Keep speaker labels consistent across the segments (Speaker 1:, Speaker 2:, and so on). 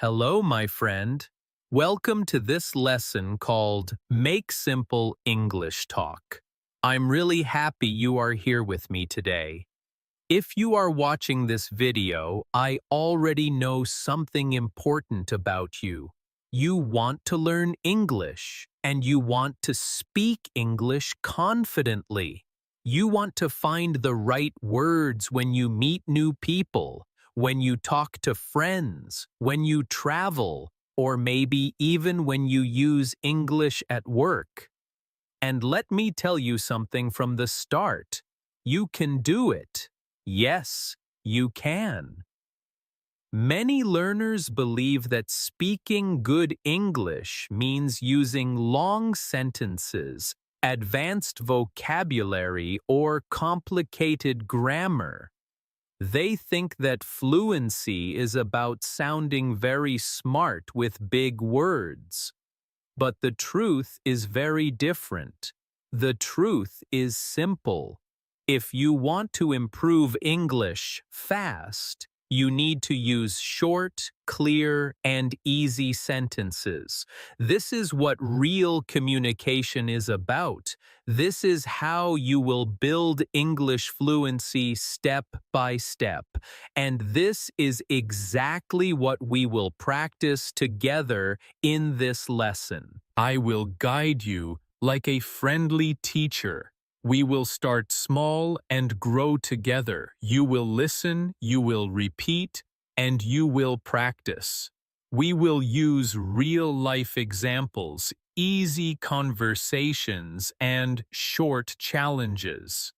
Speaker 1: Hello, my friend. Welcome to this lesson called Make Simple English Talk. I'm really happy you are here with me today. If you are watching this video, I already know something important about you. You want to learn English, and you want to speak English confidently. You want to find the right words when you meet new people, when you talk to friends, when you travel, or maybe even when you use English at work. And let me tell you something from the start. You can do it. Yes, you can. Many learners believe that speaking good English means using long sentences, advanced vocabulary, or complicated grammar. They think that fluency is about sounding very smart with big words. But the truth is very different. The truth is simple. If you want to improve English fast, you need to use short, clear, and easy sentences. This is what real communication is about. This is how you will build English fluency step by step. And this is exactly what we will practice together in this lesson. I will guide you like a friendly teacher. We will start small and grow together. You will listen, you will repeat, and you will practice. We will use real-life examples, easy conversations, and short challenges.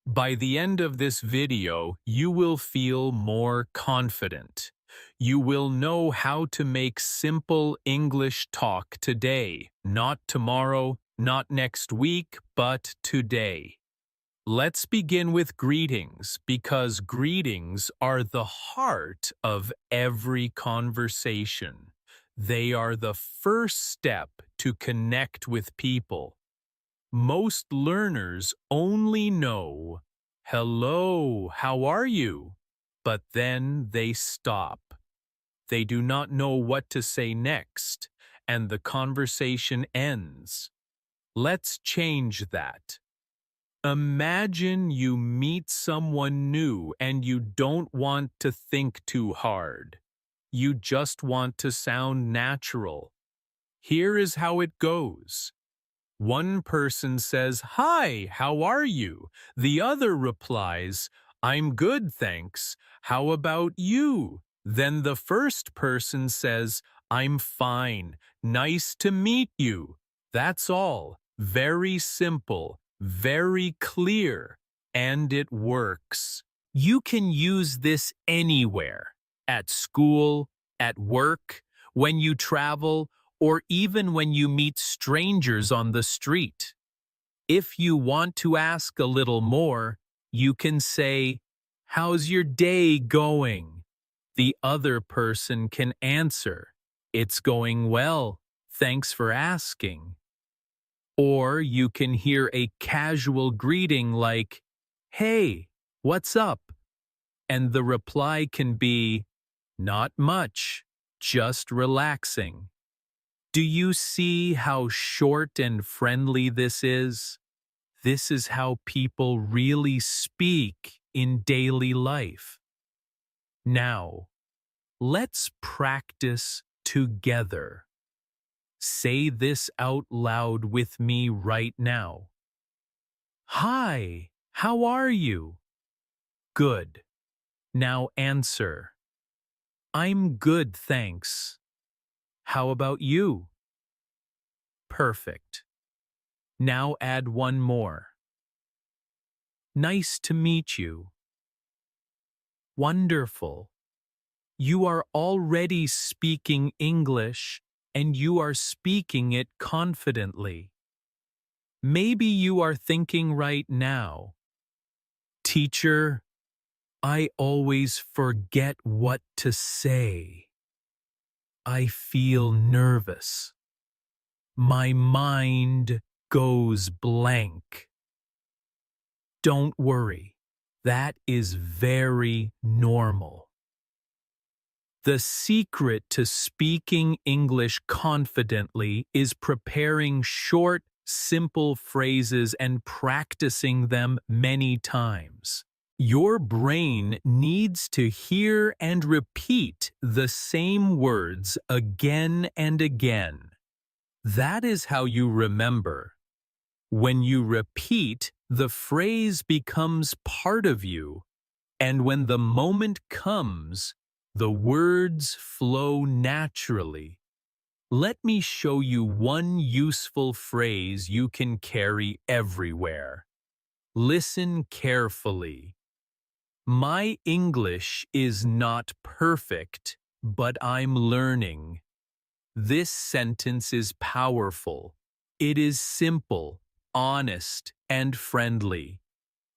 Speaker 1: By the end of this video, you will feel more confident. You will know how to make simple English talk today, not tomorrow, not next week, but today. Let's begin with greetings, because greetings are the heart of every conversation. They are the first step to connect with people. Most learners only know, "Hello, how are you?" But then they stop. They do not know what to say next, and the conversation ends. Let's change that. Imagine you meet someone new and you don't want to think too hard. You just want to sound natural. Here is how it goes. One person says, "Hi, how are you?" The other replies, "I'm good, thanks. How about you?" Then the first person says, "I'm fine. Nice to meet you." That's all. Very simple, very clear, and it works. You can use this anywhere, at school, at work, when you travel, or even when you meet strangers on the street. If you want to ask a little more, you can say, "How's your day going?" The other person can answer, "It's going well. Thanks for asking." Or you can hear a casual greeting like, "Hey, what's up?" And the reply can be, "Not much, just relaxing." Do you see how short and friendly this is? This is how people really speak in daily life. Now, let's practice together. Say this out loud with me right now. "Hi, how are you?" Good. Now answer. "I'm good, thanks. How about you?" Perfect. Now add one more. "Nice to meet you." Wonderful. You are already speaking English, and you are speaking it confidently. Maybe you are thinking right now, "Teacher, I always forget what to say. I feel nervous. My mind goes blank." Don't worry. That is very normal. The secret to speaking English confidently is preparing short, simple phrases and practicing them many times. Your brain needs to hear and repeat the same words again and again. That is how you remember. When you repeat, the phrase becomes part of you, and when the moment comes, the words flow naturally. Let me show you one useful phrase you can carry everywhere. Listen carefully. My English is not perfect, but I'm learning. This sentence is powerful. It is simple, honest, and friendly.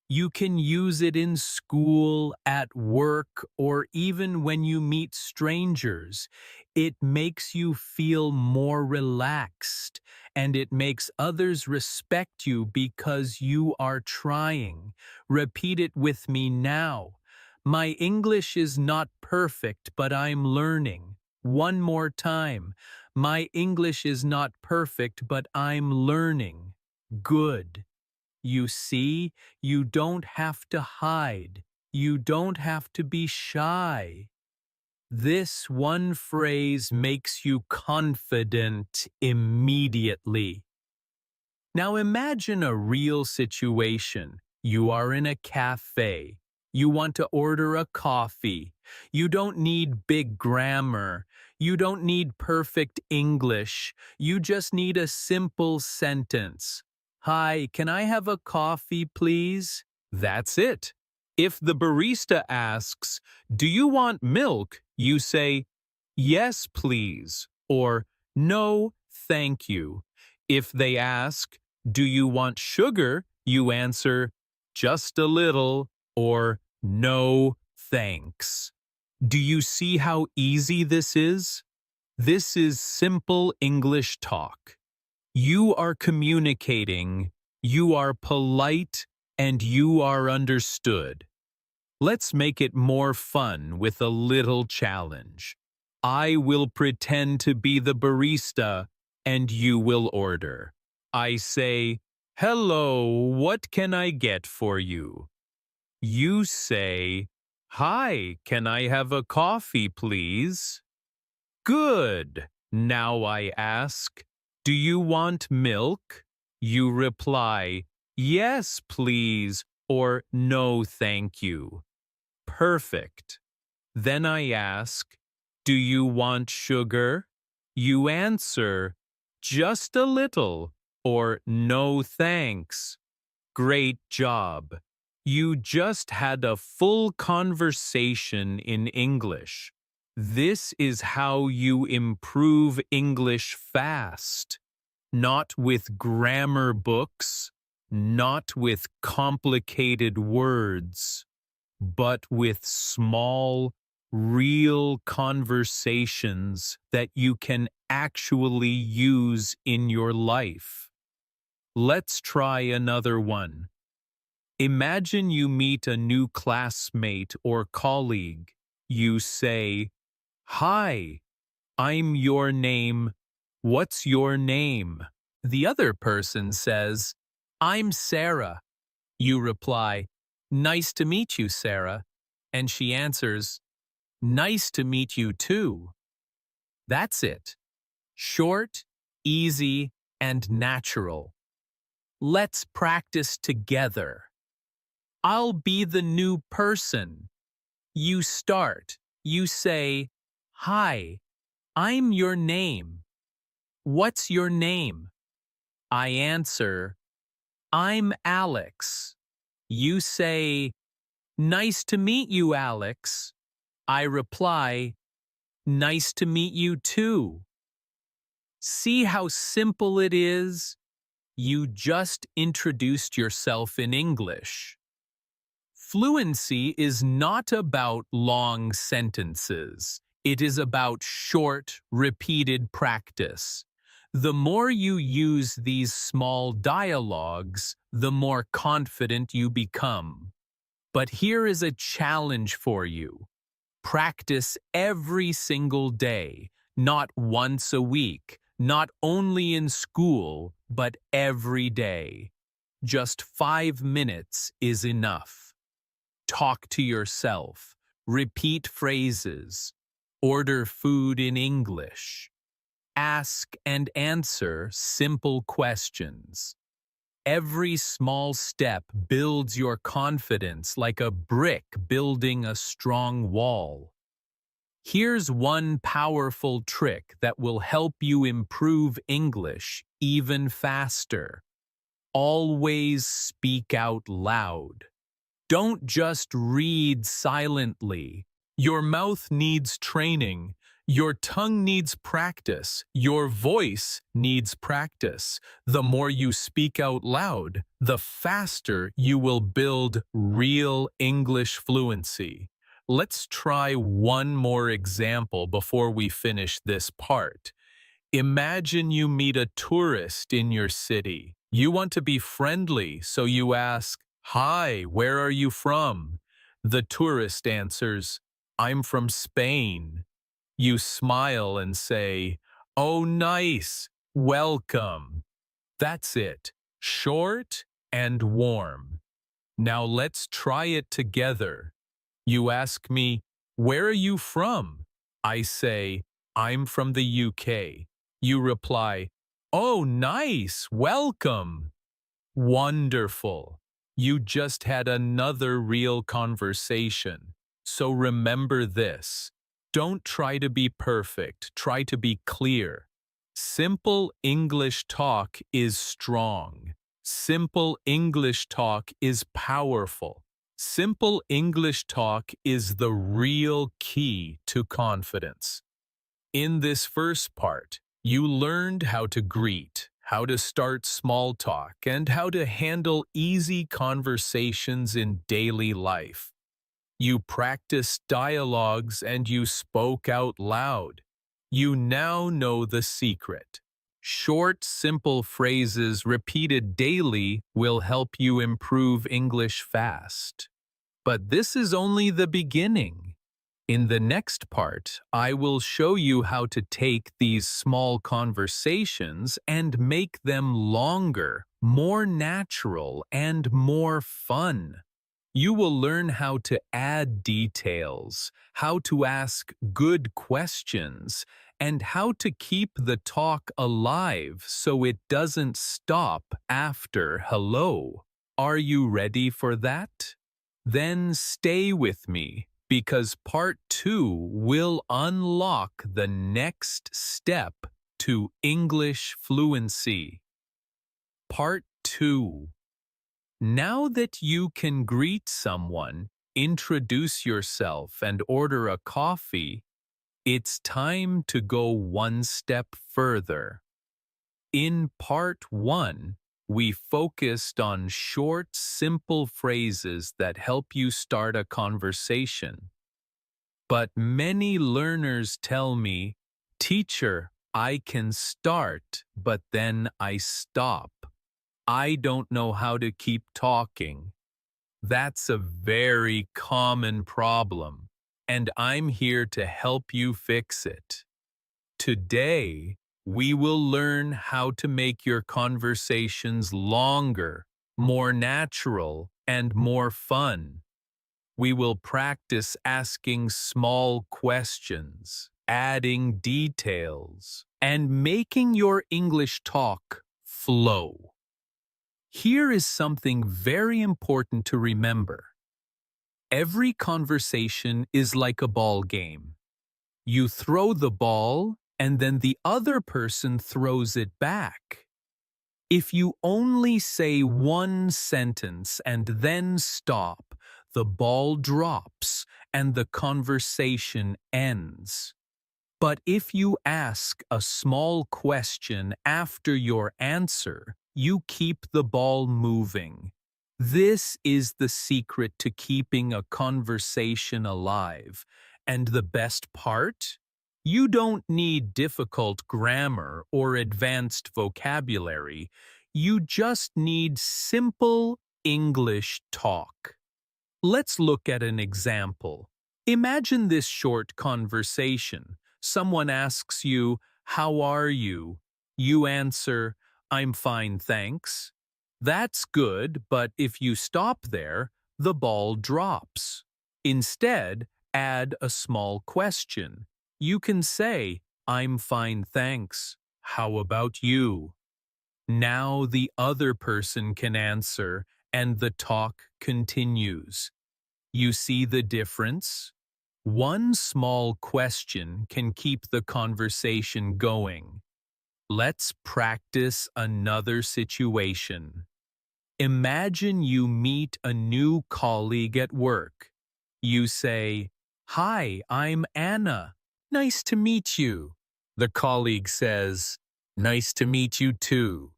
Speaker 1: You can use it in school, at work, or even when you meet strangers. It makes you feel more relaxed, and it makes others respect you because you are trying. Repeat it with me now. My English is not perfect, but I'm learning. One more time. My English is not perfect, but I'm learning. Good. You see, you don't have to hide. You don't have to be shy. This one phrase makes you confident immediately. Now imagine a real situation. You are in a cafe. You want to order a coffee. You don't need big grammar. You don't need perfect English. You just need a simple sentence. Hi, can I have a coffee, please? That's it. If the barista asks, do you want milk? You say, yes, please, or no, thank you. If they ask, do you want sugar? You answer, just a little, or no, thanks. Do you see how easy this is? This is simple English talk. You are communicating, you are polite, and you are understood. Let's make it more fun with a little challenge. I will pretend to be the barista, and you will order. I say, hello, what can I get for you? You say, hi, can I have a coffee, please? Good. Now I ask, do you want milk? You reply, yes, please, or no, thank you. Perfect. Then I ask, do you want sugar? You answer, just a little, or no thanks. Great job. You just had a full conversation in English. This is how you improve English fast. Not with grammar books, not with complicated words, but with small, real conversations that you can actually use in your life. Let's try another one. Imagine you meet a new classmate or colleague. You say, hi, I'm your name. What's your name? The other person says, I'm Sarah. You reply, nice to meet you, Sarah. And she answers, nice to meet you too. That's it. Short, easy, and natural. Let's practice together. I'll be the new person. You start. You say, hi, I'm your name. What's your name? I answer, I'm Alex. You say, nice to meet you, Alex. I reply, nice to meet you too. See how simple it is? You just introduced yourself in English. Fluency is not about long sentences. It is about short, repeated practice. The more you use these small dialogues, the more confident you become. But here is a challenge for you. Practice every single day, not once a week, not only in school, but every day. Just 5 minutes is enough. Talk to yourself, repeat phrases, order food in English, ask and answer simple questions. Every small step builds your confidence like a brick building a strong wall. Here's one powerful trick that will help you improve English even faster. Always speak out loud. Don't just read silently. Your mouth needs training. Your tongue needs practice. Your voice needs practice. The more you speak out loud, the faster you will build real English fluency. Let's try one more example before we finish this part. Imagine you meet a tourist in your city. You want to be friendly, so you ask, "Hi, where are you from?" The tourist answers, "I'm from Spain." You smile and say, "Oh, nice, welcome." That's it, short and warm. Now let's try it together. You ask me, "Where are you from?" I say, "I'm from the UK." You reply, "Oh, nice, welcome." Wonderful. You just had another real conversation. So remember this. Don't try to be perfect, try to be clear. Simple English talk is strong. Simple English talk is powerful. Simple English talk is the real key to confidence. In this first part, you learned how to greet, how to start small talk, and how to handle easy conversations in daily life. You practiced dialogues and you spoke out loud. You now know the secret. Short, simple phrases repeated daily will help you improve English fast. But this is only the beginning. In the next part, I will show you how to take these small conversations and make them longer, more natural, and more fun. You will learn how to add details, how to ask good questions, and how to keep the talk alive so it doesn't stop after hello. Are you ready for that? Then stay with me, because part 2 will unlock the next step to English fluency. Part 2. Now that you can greet someone, introduce yourself, and order a coffee, it's time to go one step further. In part 1, we focused on short, simple phrases that help you start a conversation. But many learners tell me, "Teacher, I can start, but then I stop. I don't know how to keep talking." That's a very common problem, and I'm here to help you fix it. Today, we will learn how to make your conversations longer, more natural, and more fun. We will practice asking small questions, adding details, and making your English talk flow. Here is something very important to remember. Every conversation is like a ball game. You throw the ball, and then the other person throws it back. If you only say one sentence and then stop, the ball drops and the conversation ends. But if you ask a small question after your answer, you keep the ball moving. This is the secret to keeping a conversation alive. And the best part? You don't need difficult grammar or advanced vocabulary. You just need simple English talk. Let's look at an example. Imagine this short conversation. Someone asks you, "How are you?" You answer, "I'm fine, thanks." That's good, but if you stop there, the ball drops. Instead, add a small question. You can say, "I'm fine, thanks. How about you?" Now the other person can answer, and the talk continues. You see the difference? One small question can keep the conversation going. Let's practice another situation. Imagine you meet a new colleague at work. You say, "Hi, I'm Anna. Nice to meet you." The colleague says, "Nice to meet you too."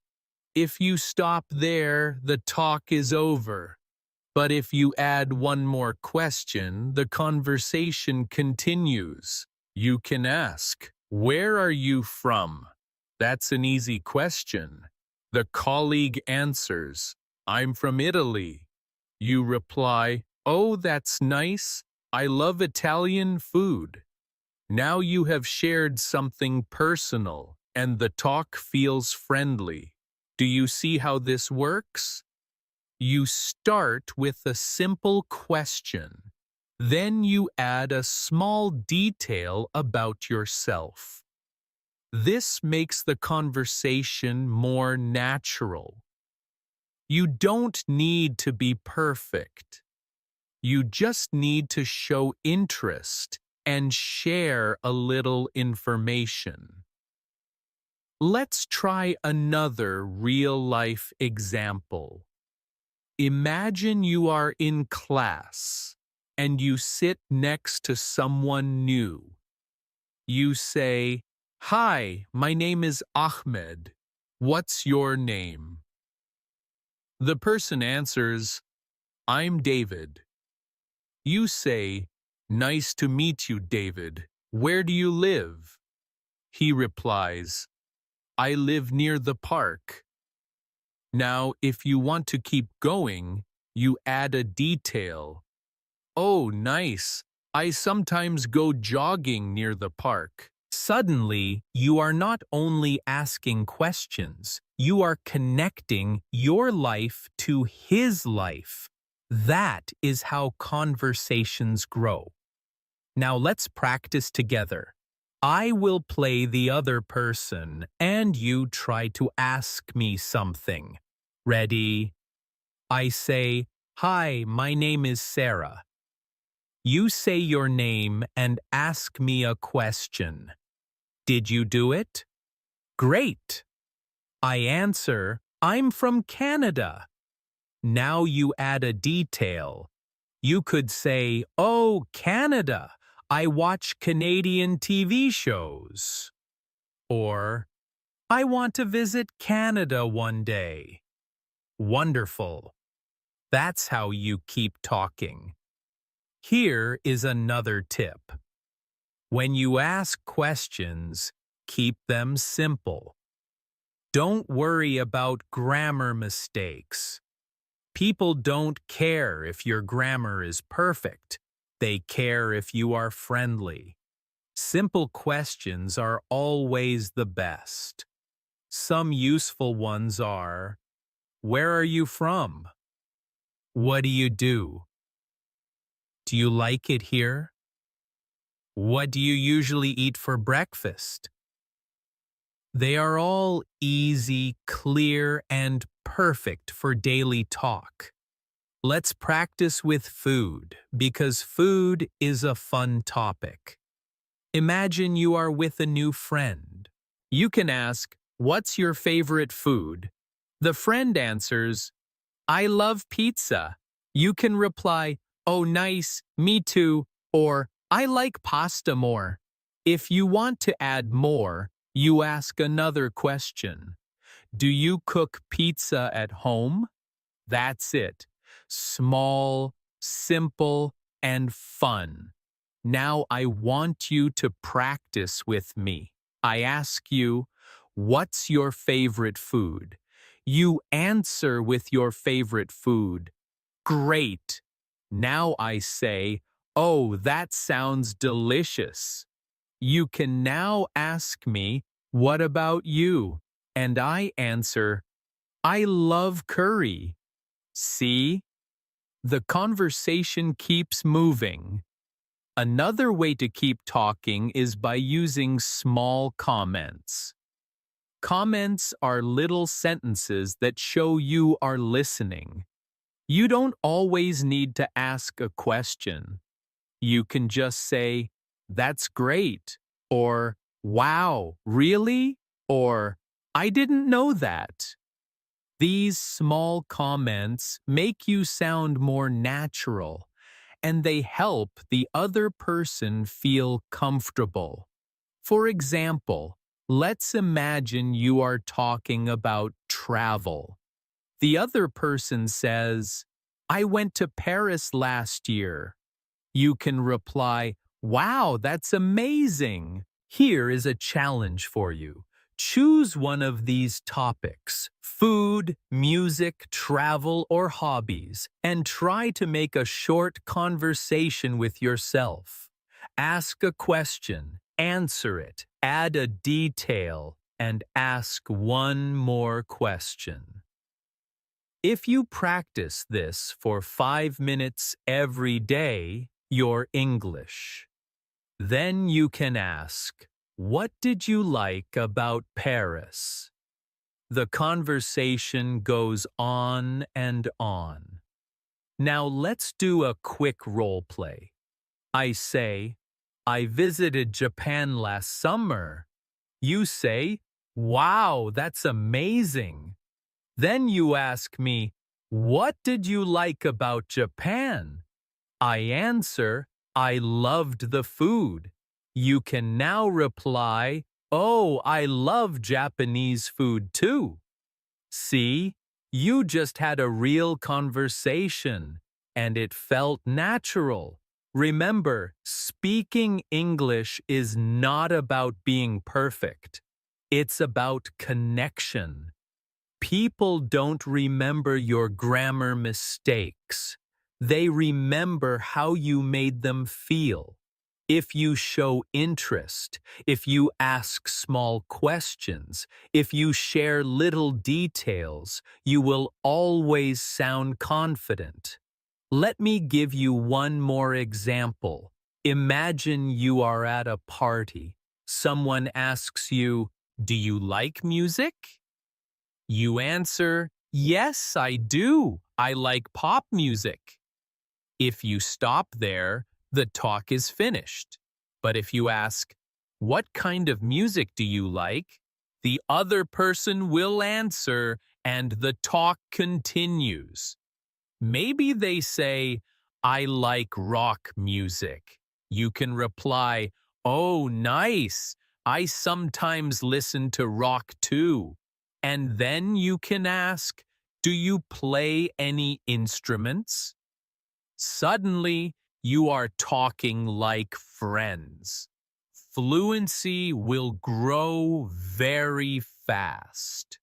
Speaker 1: If you stop there, the talk is over. But if you add one more question, the conversation continues. You can ask, "Where are you from?" That's an easy question. The colleague answers, "I'm from Italy." You reply, "Oh, that's nice. I love Italian food." Now you have shared something personal, and the talk feels friendly. Do you see how this works? You start with a simple question. Then you add a small detail about yourself. This makes the conversation more natural. You don't need to be perfect. You just need to show interest and share a little information. Let's try another real-life example. Imagine you are in class and you sit next to someone new. You say, "Hi, my name is Ahmed. What's your name?" The person answers, "I'm David." You say, "Nice to meet you, David. Where do you live?" He replies, "I live near the park." Now, if you want to keep going, you add a detail. "Oh, nice. I sometimes go jogging near the park." Suddenly, you are not only asking questions, you are connecting your life to his life. That is how conversations grow. Now let's practice together. I will play the other person and you try to ask me something. Ready? I say, "Hi, my name is Sarah." You say your name and ask me a question. Did you do it? Great. I answer, "I'm from Canada." Now you add a detail. You could say, "Oh, Canada. I watch Canadian TV shows." Or, "I want to visit Canada one day." Wonderful. That's how you keep talking. Here is another tip. When you ask questions, keep them simple. Don't worry about grammar mistakes. People don't care if your grammar is perfect. They care if you are friendly. Simple questions are always the best. Some useful ones are, "Where are you from?" "What do you do?" "Do you like it here?" "What do you usually eat for breakfast?" They are all easy, clear, and perfect for daily talk. Let's practice with food, because food is a fun topic. Imagine you are with a new friend. You can ask, "What's your favorite food?" The friend answers, "I love pizza." You can reply, "Oh, nice, me too," or "I like pasta more." If you want to add more, you ask another question. Do you cook pizza at home? That's it. Small, simple, and fun. Now I want you to practice with me. I ask you, "What's your favorite food?" You answer with your favorite food. Great. Now I say, Oh, that sounds delicious. You can now ask me, what about you? And I answer, I love curry. See? The conversation keeps moving. Another way to keep talking is by using small comments. Comments are little sentences that show you are listening. You don't always need to ask a question. You can just say, that's great, or wow, really? Or I didn't know that. These small comments make you sound more natural, and they help the other person feel comfortable. For example, let's imagine you are talking about travel. The other person says, I went to Paris last year. You can reply, wow, that's amazing. Here is a challenge for you. Choose one of these topics, food, music, travel, or hobbies, and try to make a short conversation with yourself. Ask a question, answer it, add a detail, and ask one more question. If you practice this for 5 minutes every day, you're English. Then you can ask, what did you like about Paris? The conversation goes on and on. Now let's do a quick role play. I say, I visited Japan last summer. You say, wow, that's amazing. Then you ask me, what did you like about Japan? I answer, I loved the food. You can now reply, oh, I love Japanese food too. See, you just had a real conversation, and it felt natural. Remember, speaking English is not about being perfect. It's about connection. People don't remember your grammar mistakes. They remember how you made them feel. If you show interest, if you ask small questions, if you share little details, you will always sound confident. Let me give you one more example. Imagine you are at a party. Someone asks you, do you like music? You answer, yes, I do. I like pop music. If you stop there, the talk is finished. But if you ask, what kind of music do you like? The other person will answer and the talk continues. Maybe they say, I like rock music. You can reply, oh, nice. I sometimes listen to rock too. And then you can ask, do you play any instruments? Suddenly, you are talking like friends. Fluency will grow very fast.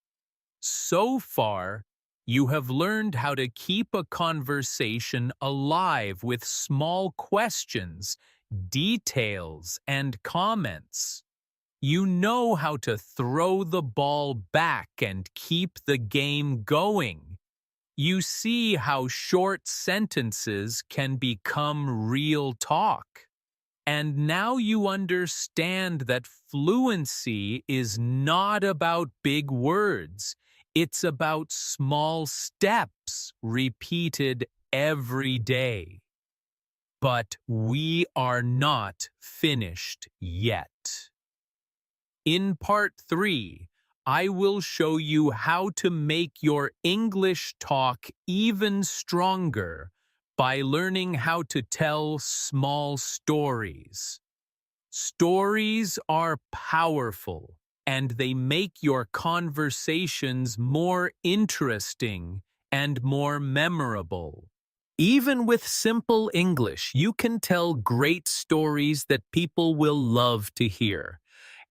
Speaker 1: So far, you have learned how to keep a conversation alive with small questions, details, and comments. You know how to throw the ball back and keep the game going. You see how short sentences can become real talk. And now you understand that fluency is not about big words. It's about small steps repeated every day. But we are not finished yet. In part 3, I will show you how to make your English talk even stronger by learning how to tell small stories. Stories are powerful, and they make your conversations more interesting and more memorable. Even with simple English, you can tell great stories that people will love to hear.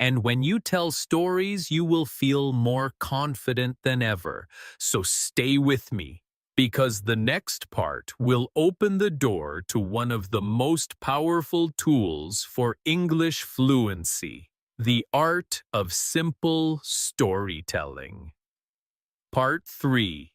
Speaker 1: And when you tell stories, you will feel more confident than ever. So stay with me, because the next part will open the door to one of the most powerful tools for English fluency, the art of simple storytelling. Part 3.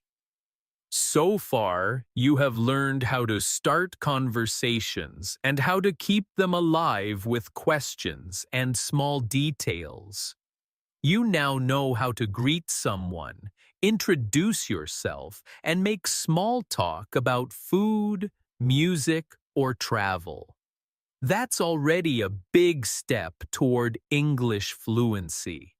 Speaker 1: So far, you have learned how to start conversations and how to keep them alive with questions and small details. You now know how to greet someone, introduce yourself, and make small talk about food, music, or travel. That's already a big step toward English fluency.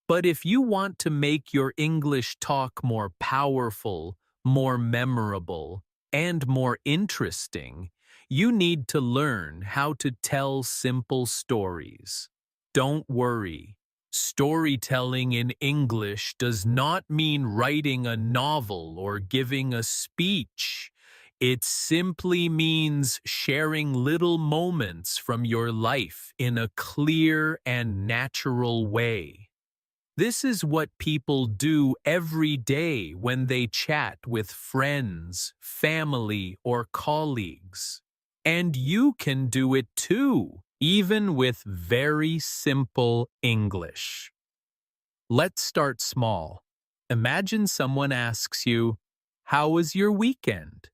Speaker 1: But if you want to make your English talk more powerful, more memorable, and more interesting, you need to learn how to tell simple stories. Don't worry. Storytelling in English does not mean writing a novel or giving a speech. It simply means sharing little moments from your life in a clear and natural way. This is what people do every day when they chat with friends, family, or colleagues. And you can do it too, even with very simple English. Let's start small. Imagine someone asks you, "How was your weekend?"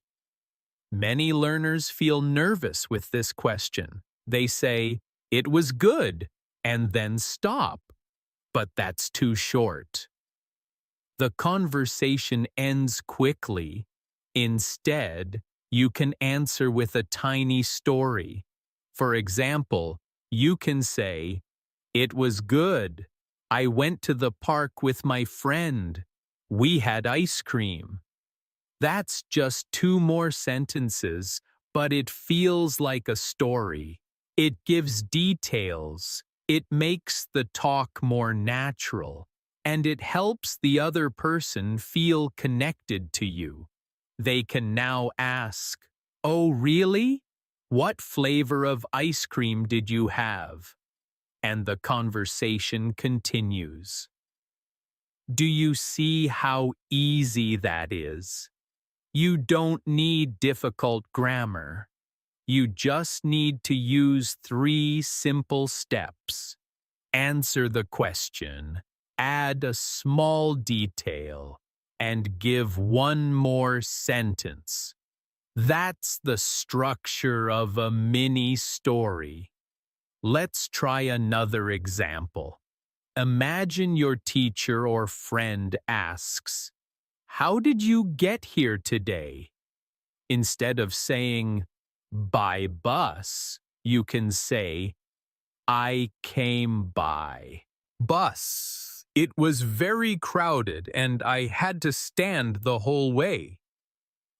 Speaker 1: Many learners feel nervous with this question. They say, "It was good," and then stop. But that's too short. The conversation ends quickly. Instead, you can answer with a tiny story. For example, you can say, "It was good. I went to the park with my friend. We had ice cream." That's just 2 more sentences, but it feels like a story. It gives details. It makes the talk more natural, and it helps the other person feel connected to you. They can now ask, "Oh, really? What flavor of ice cream did you have?" And the conversation continues. Do you see how easy that is? You don't need difficult grammar. You just need to use 3 simple steps. Answer the question, add a small detail, and give 1 more sentence. That's the structure of a mini story. Let's try another example. Imagine your teacher or friend asks, "How did you get here today?" Instead of saying, "By bus," you can say, "I came by bus. It was very crowded and I had to stand the whole way."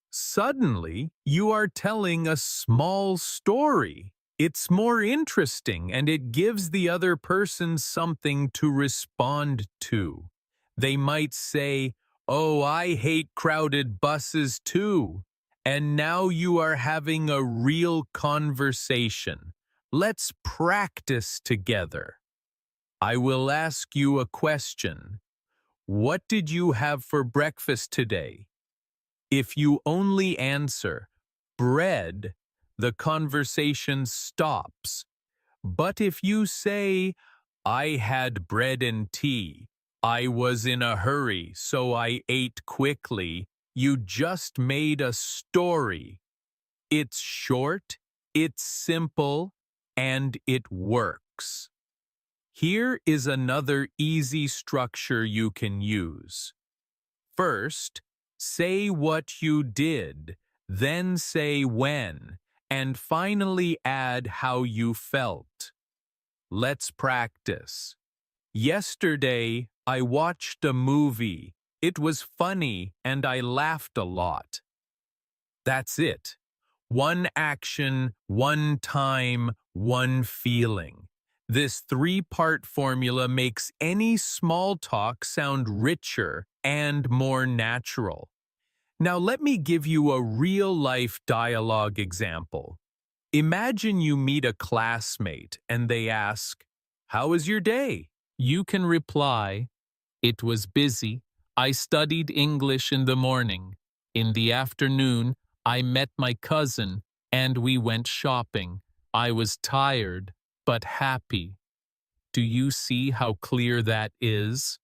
Speaker 1: Suddenly, you are telling a small story. It's more interesting and it gives the other person something to respond to. They might say, "Oh, I hate crowded buses too." And now you are having a real conversation. Let's practice together. I will ask you a question. What did you have for breakfast today? If you only answer, "Bread," the conversation stops. But if you say, "I had bread and tea. I was in a hurry, so I ate quickly," you just made a story. It's short, it's simple, and it works. Here is another easy structure you can use. First, say what you did, then say when, and finally add how you felt. Let's practice. Yesterday, I watched a movie. It was funny and I laughed a lot. That's it. 1 action, 1 time, 1 feeling. This 3-part formula makes any small talk sound richer and more natural. Now let me give you a real-life dialogue example. Imagine you meet a classmate and they ask, "How was your day?" You can reply, "It was busy. I studied English in the morning. In the afternoon, I met my cousin and we went shopping. I was tired, but happy. Do you see how clear that is?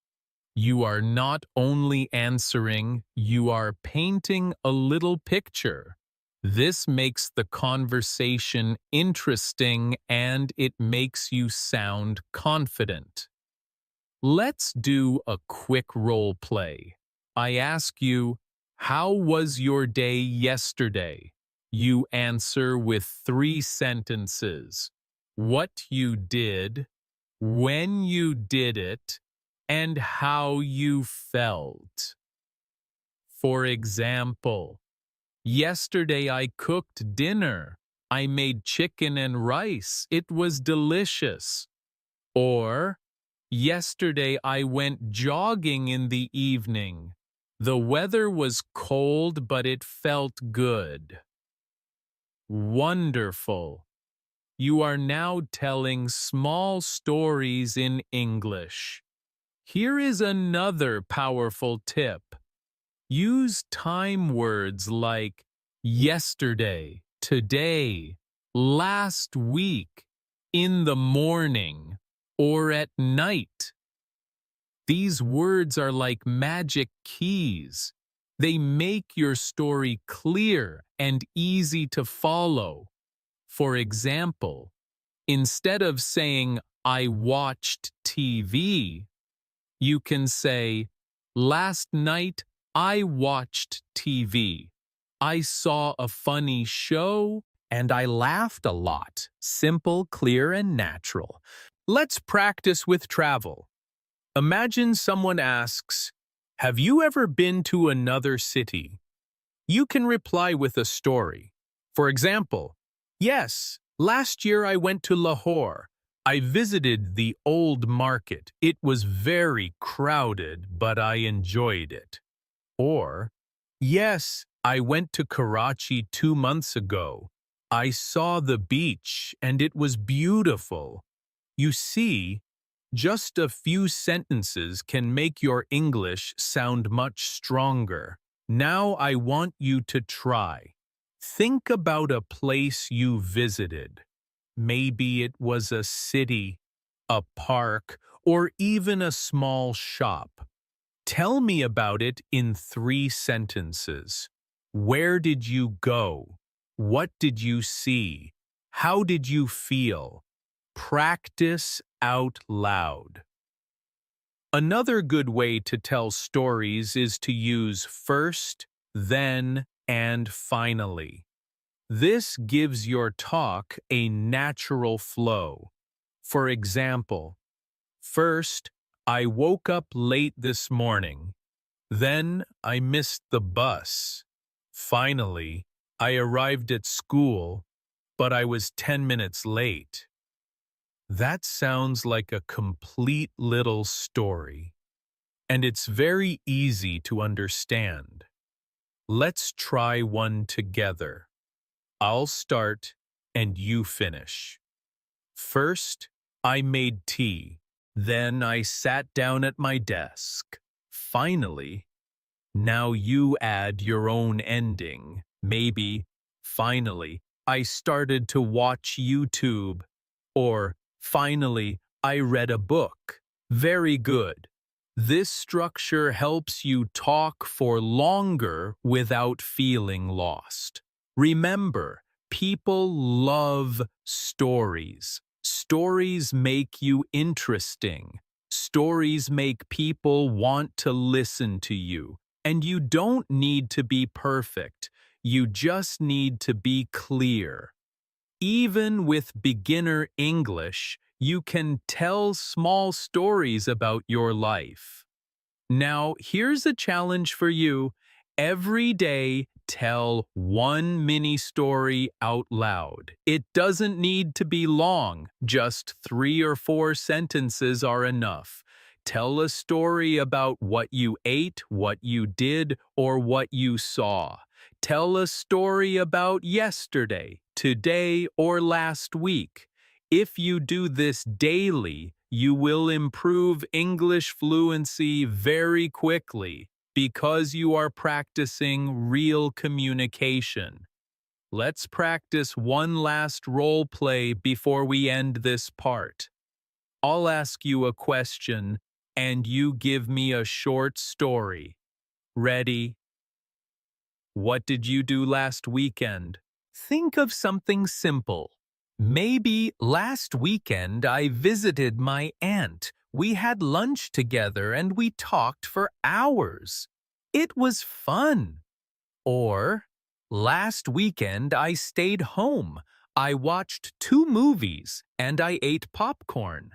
Speaker 1: You are not only answering, you are painting a little picture. This makes the conversation interesting and it makes you sound confident. Let's do a quick role play. I ask you, how was your day yesterday? You answer with 3 sentences. What you did, when you did it, and how you felt. For example, yesterday I cooked dinner. I made chicken and rice. It was delicious. Or, yesterday I went jogging in the evening. The weather was cold, but it felt good. Wonderful. You are now telling small stories in English. Here is another powerful tip. Use time words like yesterday, today, last week, in the morning, or at night. These words are like magic keys. They make your story clear and easy to follow. For example, instead of saying, I watched TV, you can say, last night I watched TV. I saw a funny show and I laughed a lot. Simple, clear, and natural. Let's practice with travel. Imagine someone asks, have you ever been to another city? You can reply with a story. For example, yes, last year I went to Lahore. I visited the old market. It was very crowded, but I enjoyed it. Or, yes, I went to Karachi 2 months ago. I saw the beach and it was beautiful. You see, just a few sentences can make your English sound much stronger. Now I want you to try. Think about a place you visited. Maybe it was a city, a park, or even a small shop. Tell me about it in 3 sentences. Where did you go? What did you see? How did you feel? Practice out loud. Another good way to tell stories is to use first, then, and finally. This gives your talk a natural flow. For example, first, I woke up late this morning. Then, I missed the bus. Finally, I arrived at school, but I was 10 minutes late. That sounds like a complete little story, and it's very easy to understand. Let's try one together. I'll start and you finish. First, I made tea. Then I sat down at my desk. Finally, now you add your own ending. Maybe, finally, I started to watch YouTube. Or, finally, I read a book. Very good. This structure helps you talk for longer without feeling lost. Remember, people love stories. Stories make you interesting. Stories make people want to listen to you. And you don't need to be perfect. You just need to be clear. Even with beginner English, you can tell small stories about your life. Now, here's a challenge for you. Every day, tell one mini story out loud. It doesn't need to be long. Just 3 or 4 sentences are enough. Tell a story about what you ate, what you did, or what you saw. Tell a story about yesterday, today, or last week. If you do this daily, you will improve English fluency very quickly. because you are practicing real communication. Let's practice one last role play before we end this part. I'll ask you a question, and you give me a short story. Ready? What did you do last weekend? Think of something simple. Maybe last weekend I visited my aunt. We had lunch together and we talked for hours. It was fun. Or, last weekend I stayed home. I watched 2 movies and I ate popcorn.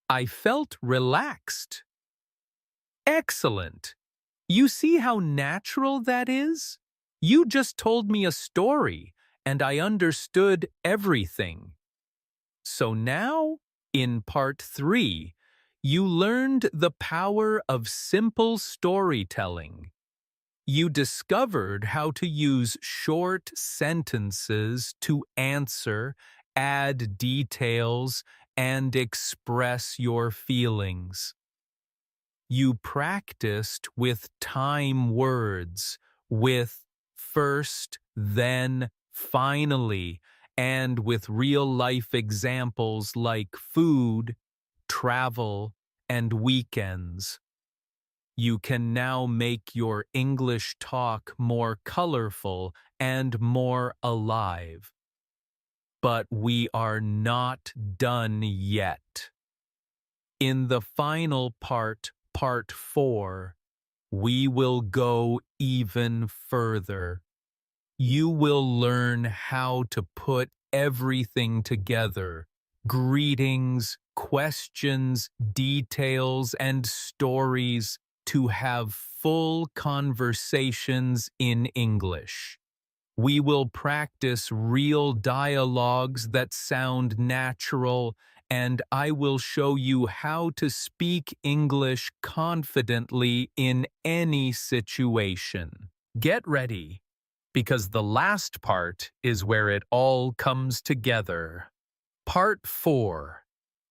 Speaker 1: I felt relaxed. Excellent. You see how natural that is? You just told me a story, and I understood everything. So now, in part 3, you learned the power of simple storytelling. You discovered how to use short sentences to answer, add details, and express your feelings. You practiced with time words, with first, then, finally, and with real-life examples like food, travel, and weekends. You can now make your English talk more colorful and more alive. But we are not done yet. In the final part, Part 4, we will go even further. You will learn how to put everything together: greetings, questions, details, and stories to have full conversations in English. We will practice real dialogues that sound natural, and I will show you how to speak English confidently in any situation. Get ready, because the last part is where it all comes together. Part 4.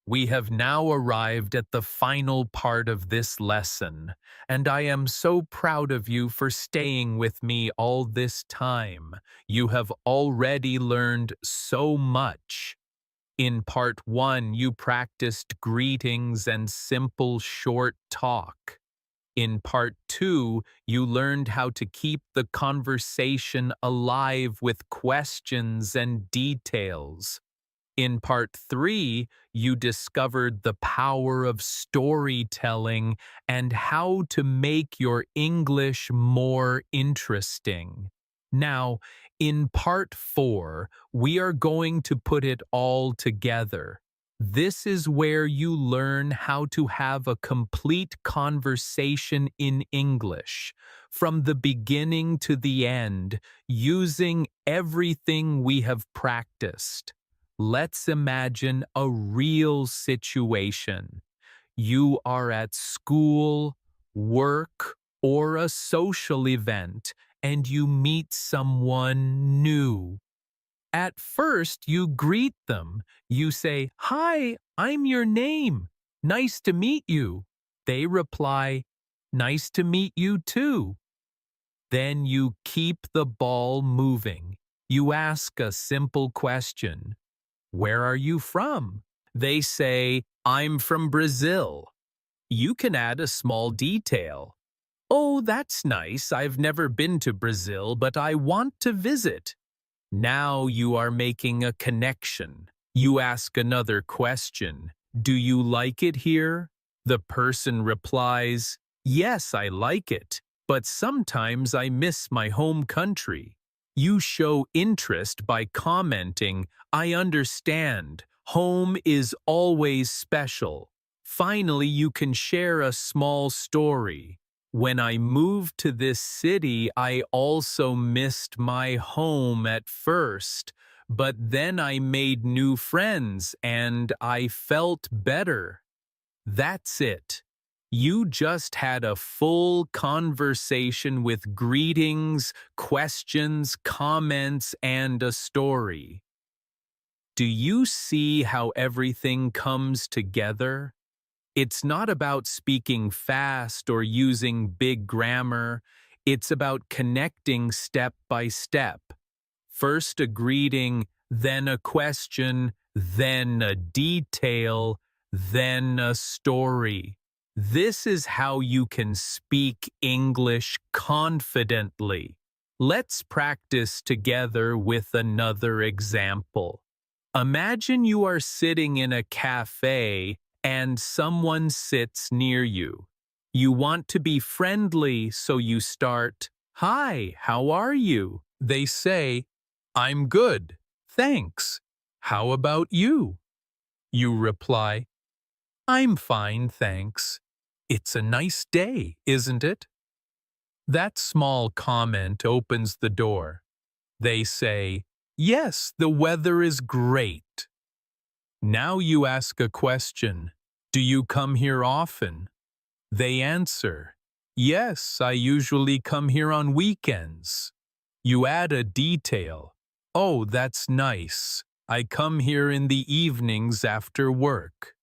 Speaker 1: We have now arrived at the final part of this lesson, and I am so proud of you for staying with me all this time. You have already learned so much. In part 1, you practiced greetings and simple short talk. In part 2, you learned how to keep the conversation alive with questions and details. In part 3, you discovered the power of storytelling and how to make your English more interesting. Now, in part 4, we are going to put it all together. This is where you learn how to have a complete conversation in English, from the beginning to the end, using everything we have practiced. Let's imagine a real situation. You are at school, work, or a social event, and you meet someone new. At first, you greet them. You say, "Hi, I'm your name. Nice to meet you." They reply, "Nice to meet you too." Then you keep the ball moving. You ask a simple question. "Where are you from?" They say, "I'm from Brazil." You can add a small detail. "Oh, that's nice. I've never been to Brazil, but I want to visit." Now you are making a connection. You ask another question. "Do you like it here?" The person replies, "Yes, I like it, but sometimes I miss my home country." You show interest by commenting, "I understand. Home is always special." Finally, you can share a small story. "When I moved to this city, I also missed my home at first, but then I made new friends and I felt better." That's it. You just had a full conversation with greetings, questions, comments, and a story. Do you see how everything comes together? It's not about speaking fast or using big grammar. It's about connecting step by step. First a greeting, then a question, then a detail, then a story. This is how you can speak English confidently. Let's practice together with another example. Imagine you are sitting in a cafe and someone sits near you. You want to be friendly, so you start, "Hi, how are you?" They say, "I'm good, thanks. How about you?" You reply, "I'm fine, thanks. It's a nice day, isn't it?" That small comment opens the door. They say, "Yes, the weather is great." Now you ask a question. "Do you come here often?" They answer, "Yes, I usually come here on weekends." You add a detail. "Oh, that's nice. I come here in the evenings after work."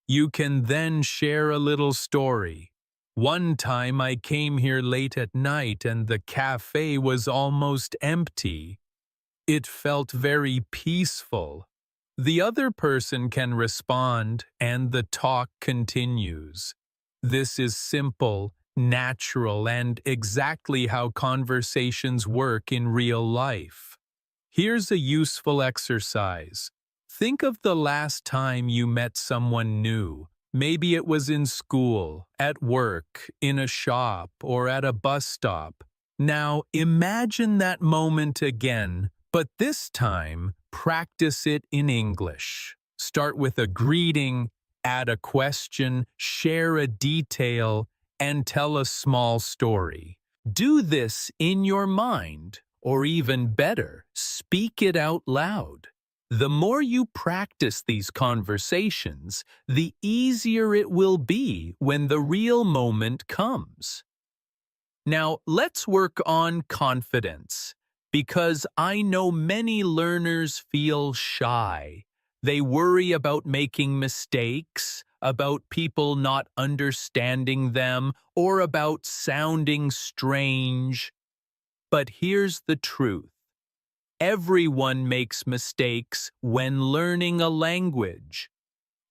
Speaker 1: You can then share a little story. "One time I came here late at night and the cafe was almost empty. It felt very peaceful." The other person can respond and the talk continues. This is simple, natural, and exactly how conversations work in real life. Here's a useful exercise. Think of the last time you met someone new. Maybe it was in school, at work, in a shop, or at a bus stop. Now imagine that moment again, but this time practice it in English. Start with a greeting, add a question, share a detail, and tell a small story. Do this in your mind, or even better, speak it out loud. The more you practice these conversations, the easier it will be when the real moment comes. Now, let's work on confidence, because I know many learners feel shy. They worry about making mistakes, about people not understanding them, or about sounding strange. But here's the truth. Everyone makes mistakes when learning a language.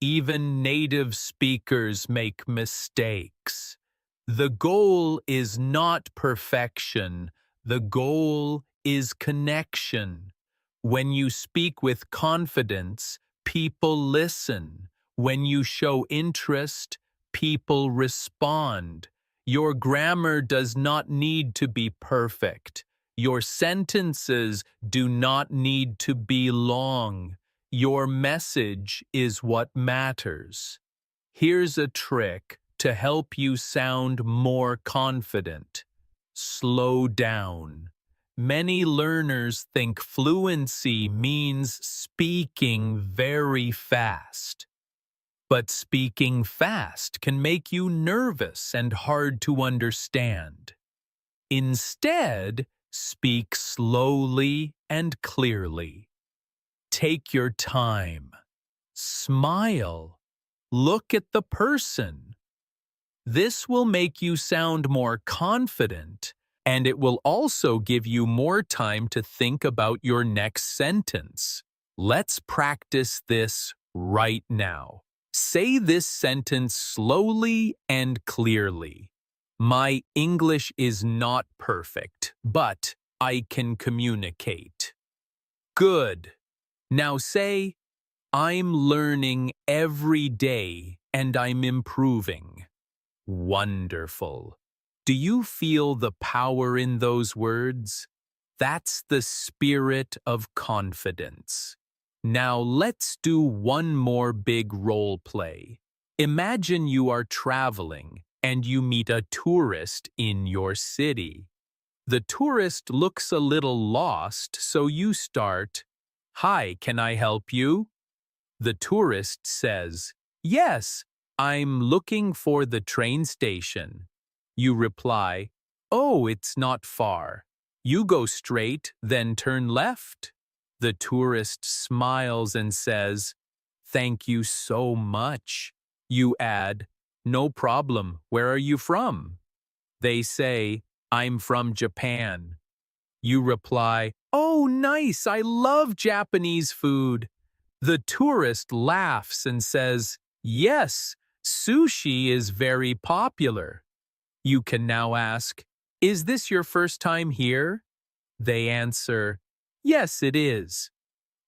Speaker 1: Even native speakers make mistakes. The goal is not perfection. The goal is connection. When you speak with confidence, people listen. When you show interest, people respond. Your grammar does not need to be perfect. Your sentences do not need to be long. Your message is what matters. Here's a trick to help you sound more confident. Slow down. Many learners think fluency means speaking very fast. But speaking fast can make you nervous and hard to understand. Instead, speak slowly and clearly. Take your time. Smile. Look at the person. This will make you sound more confident, and it will also give you more time to think about your next sentence. Let's practice this right now. Say this sentence slowly and clearly. My English is not perfect, but I can communicate. Good. Now say, I'm learning every day and I'm improving. Wonderful. Do you feel the power in those words? That's the spirit of confidence. Now let's do one more big role play. Imagine you are traveling and you meet a tourist in your city. The tourist looks a little lost, so you start, "Hi, can I help you?" The tourist says, "Yes, I'm looking for the train station." You reply, "Oh, it's not far. You go straight, then turn left." The tourist smiles and says, "Thank you so much." You add, No problem. Where are you from? They say, I'm from Japan. You reply, oh, nice. I love Japanese food. The tourist laughs and says, yes, sushi is very popular. You can now ask, is this your first time here? They answer, yes, it is.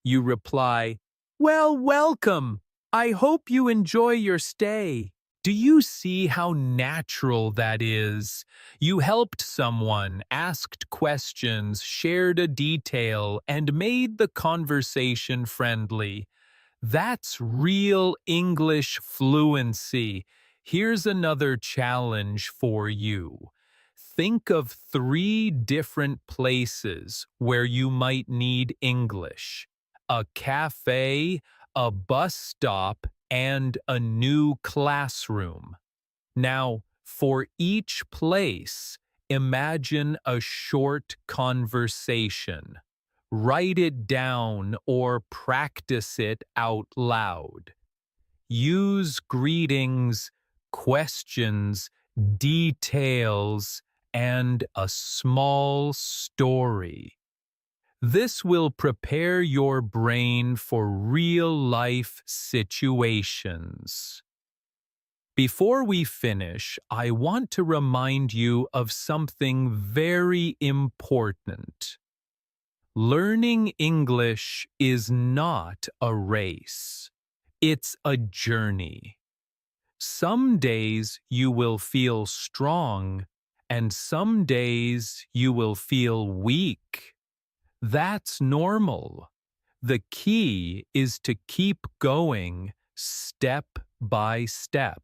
Speaker 1: You reply, well, welcome. I hope you enjoy your stay. Do you see how natural that is? You helped someone, asked questions, shared a detail, and made the conversation friendly. That's real English fluency. Here's another challenge for you. Think of 3 different places where you might need English: a cafe, a bus stop, and a new classroom. Now, for each place, imagine a short conversation. Write it down or practice it out loud. Use greetings, questions, details, and a small story. This will prepare your brain for real-life situations. Before we finish, I want to remind you of something very important. Learning English is not a race. It's a journey. Some days you will feel strong, and some days you will feel weak. That's normal. The key is to keep going step by step.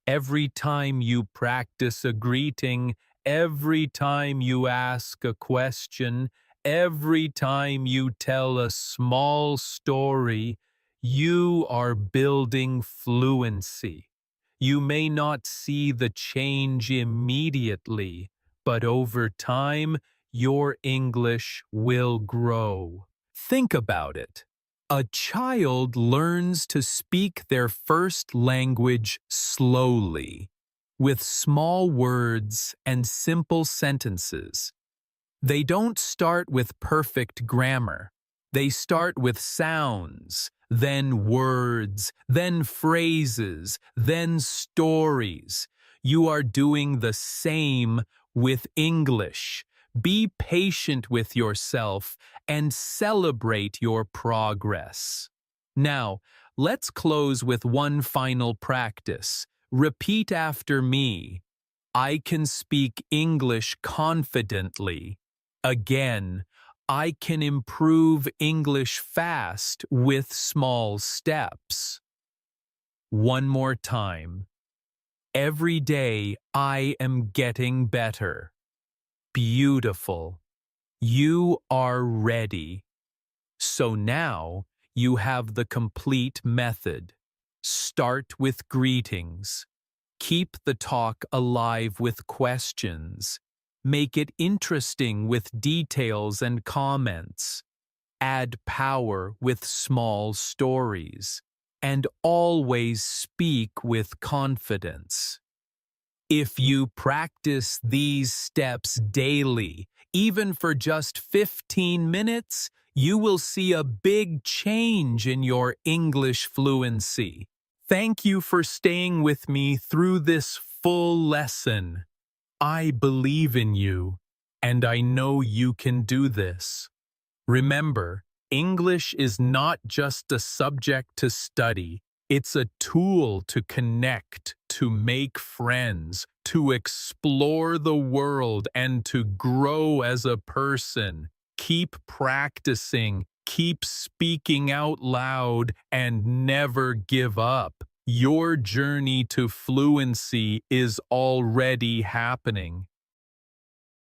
Speaker 1: Every time you practice a greeting, every time you ask a question, every time you tell a small story, you are building fluency. You may not see the change immediately, but over time, your English will grow. Think about it. A child learns to speak their first language slowly, with small words and simple sentences. They don't start with perfect grammar. They start with sounds, then words, then phrases, then stories. You are doing the same with English. Be patient with yourself and celebrate your progress. Now, let's close with one final practice. Repeat after me. I can speak English confidently. Again, I can improve English fast with small steps. One more time. Every day I am getting better. Beautiful. You are ready. So now you have the complete method. Start with greetings. Keep the talk alive with questions. Make it interesting with details and comments. Add power with small stories. And always speak with confidence. If you practice these steps daily, even for just 15 minutes, you will see a big change in your English fluency. Thank you for staying with me through this full lesson. I believe in you, and I know you can do this. Remember, English is not just a subject to study. It's a tool to connect, to make friends, to explore the world, and to grow as a person. Keep practicing, keep speaking out loud, and never give up. Your journey to fluency is already happening.